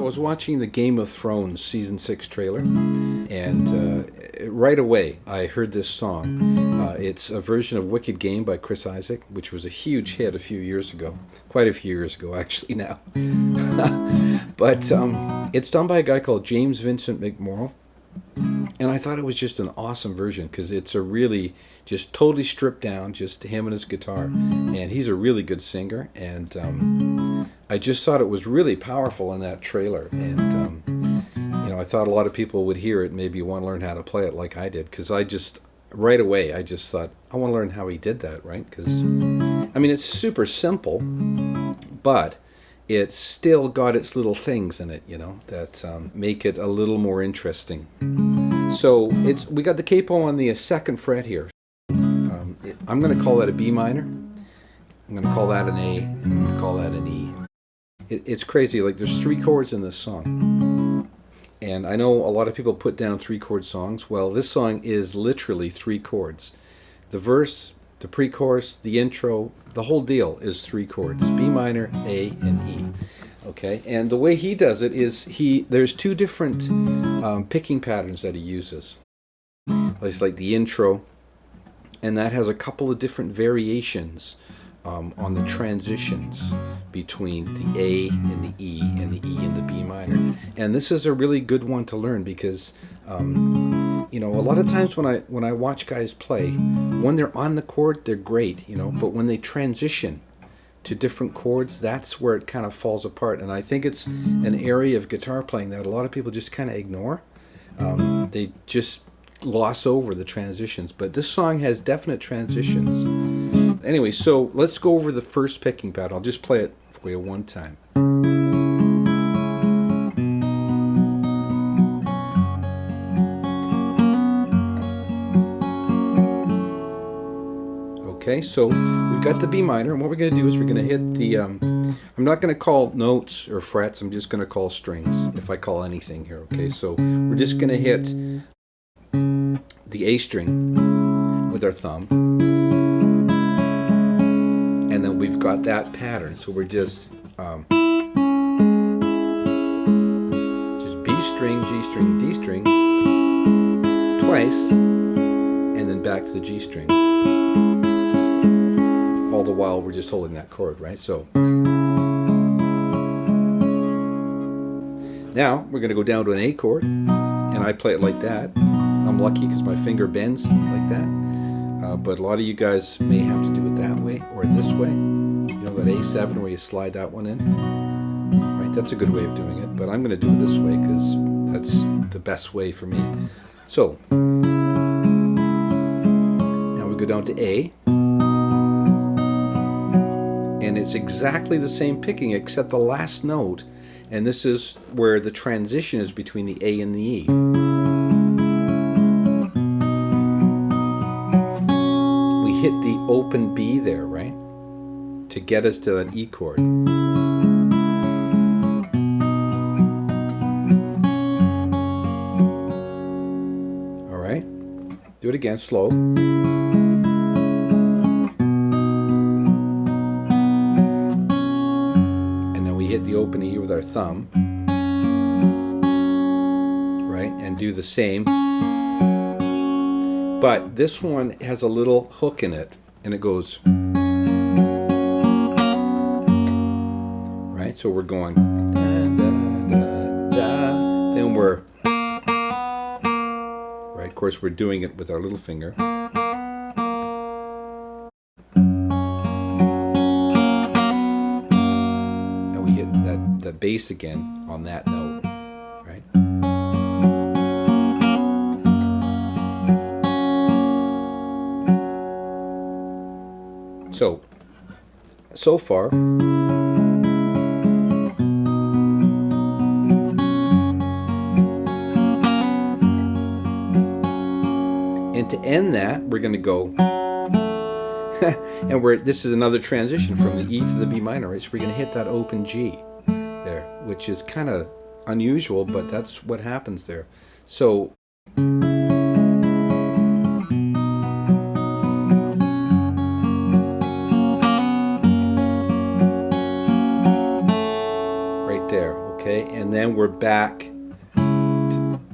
was watching the Game of Thrones Season 6 trailer, and right away I heard this song. It's a version of Wicked Game by Chris Isaak, which was a huge hit a few years ago. Quite a few years ago, actually, now. But it's done by a guy called James Vincent Mcmorrow. And I thought it was just an awesome version because it's a really just totally stripped down, just him and his guitar. And he's a really good singer. And I just thought it was really powerful in that trailer. And, I thought a lot of people would hear it and maybe want to learn how to play it like I did. Because right away, I just thought, I want to learn how he did that, right? Because, it's super simple, but it's still got its little things in it, that make it a little more interesting. So we got the capo on the second fret here. I'm going to call that a B minor. I'm going to call that an A, and I'm going to call that an E. It's crazy. Like, there's 3 chords in this song. And I know a lot of people put down 3-chord songs. Well, this song is literally 3 chords. The verse, the pre-chorus, the intro, the whole deal is 3 chords. B minor, A, and E. Okay, and the way he does it is there's 2 different picking patterns that he uses. It's like the intro, and that has a couple of different variations on the transitions between the A and the E and the E and the B minor. And this is a really good one to learn because a lot of times when I watch guys play, when they're on the chord, they're great, but when they transition to different chords, that's where it kind of falls apart. And I think it's an area of guitar playing that a lot of people just kind of ignore. They just gloss over the transitions, but this song has definite transitions. Anyway, so let's go over the first picking pattern. I'll just play it for you one time. Okay, so we've got the B minor, and what we're going to do is we're going to hit the, I'm not going to call notes or frets, I'm just going to call strings, if I call anything here, okay? So we're just going to hit the A string with our thumb, and then we've got that pattern, so we're just B string, G string, D string, twice, and then back to the G string. All the while we're just holding that chord, right? So now we're going to go down to an A chord, and I play it like that. I'm lucky because my finger bends like that, but a lot of you guys may have to do it that way or this way. That A7 where you slide that one in, right? That's a good way of doing it, but I'm going to do it this way because that's the best way for me. So now we go down to A, and it's exactly the same picking except the last note, and this is where the transition is between the A and the E. We hit the open B there, right? To get us to an E chord. All right, do it again, slow. And then we hit the open E with our thumb, right, and do the same. But this one has a little hook in it, and it goes. So we're going, da, da, da, da. Then we're, right, of course we're doing it with our little finger. And we hit that bass again on that note, right? So far, and to end that, we're going to go, and this is another transition from the E to the B minor, right? So we're going to hit that open G there, which is kind of unusual, but that's what happens there. So right there, okay? And then we're back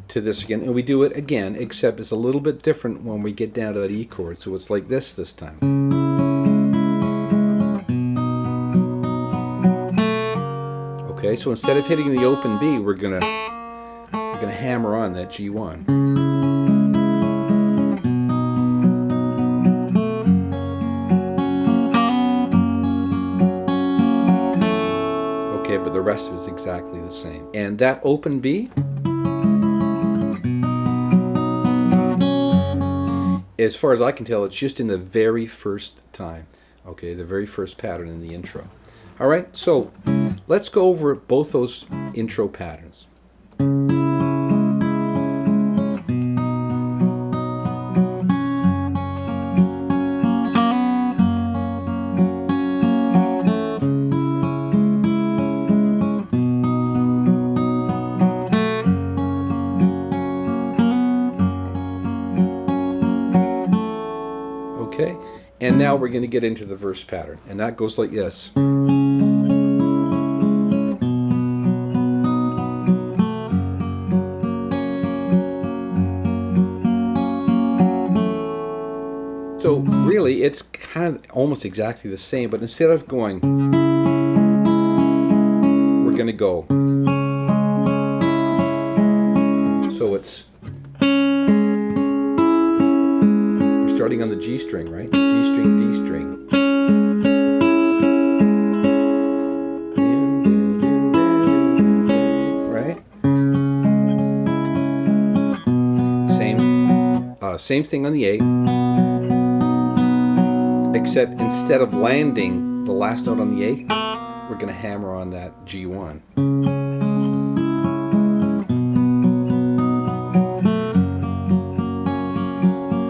to this again, and we do it again, except it's a little bit different when we get down to that E chord. So it's like this time. Okay, so instead of hitting the open B, we're gonna hammer on that G1. Okay, but the rest of it's exactly the same. And that open B, as far as I can tell, it's just in the very first time. Okay, the very first pattern in the intro. All right, so let's go over both those intro patterns. Okay, and now we're going to get into the verse pattern, and that goes like this. So really, it's kind of almost exactly the same, but instead of going, we're going to go. So it's, we're starting on the G string, right? G string, D string. Right? Same thing on the A. Except instead of landing the last note on the A, we're going to hammer on that G1.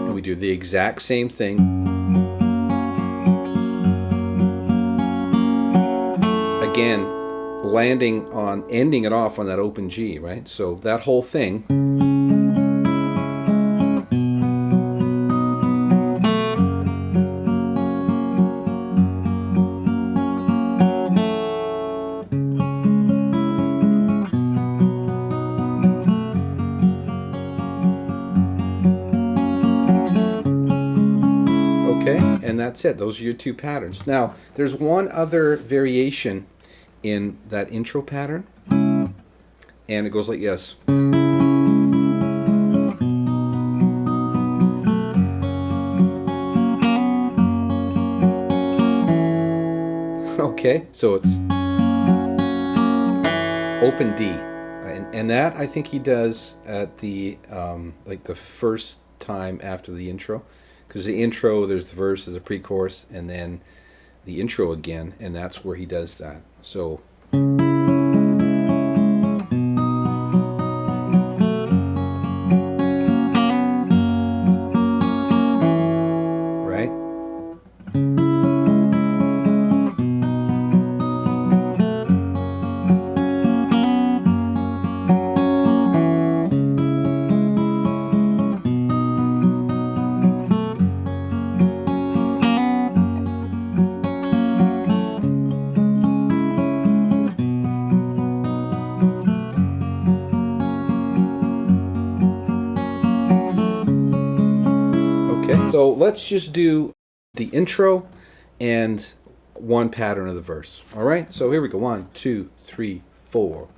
And we do the exact same thing. Again, ending it off on that open G, right? So that whole thing. And that's it. Those are your two patterns. Now, there's one other variation in that intro pattern, and it goes like this. Okay, so it's open D, and that I think he does at the like the first time after the intro. Because the intro, there's the verse, there's a pre-chorus, and then the intro again, and that's where he does that. So, right? So let's just do the intro and one pattern of the verse. All right, so here we go. 1, 2, 3, 4.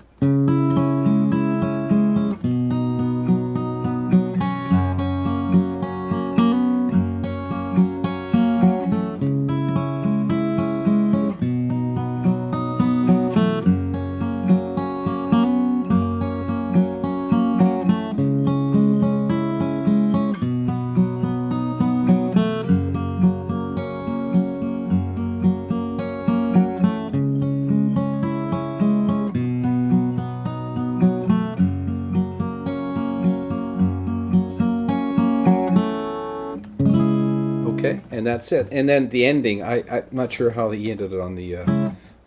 Okay, and that's it. And then the ending, I'm not sure how he ended it on the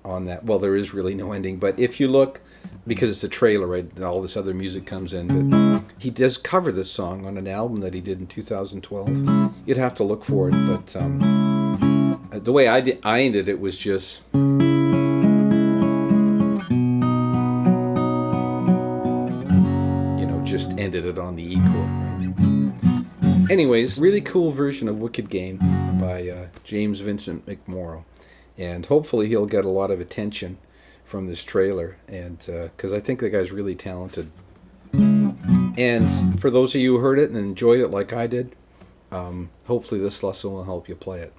on that. Well, there is really no ending, but if you look, because it's a trailer, right, all this other music comes in, but he does cover this song on an album that he did in 2012. You'd have to look for it, but the way I ended it was just... the E chord, right? Anyways, really cool version of Wicked Game by James Vincent Mcmorrow. And hopefully he'll get a lot of attention from this trailer, and because I think the guy's really talented. And for those of you who heard it and enjoyed it like I did, hopefully this lesson will help you play it.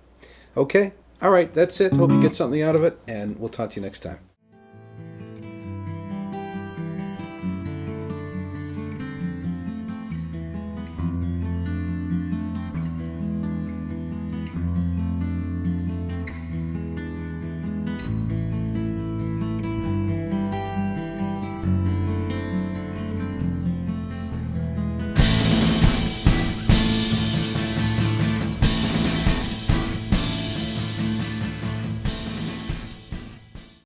Okay, all right, that's it. Hope you get something out of it, and we'll talk to you next time.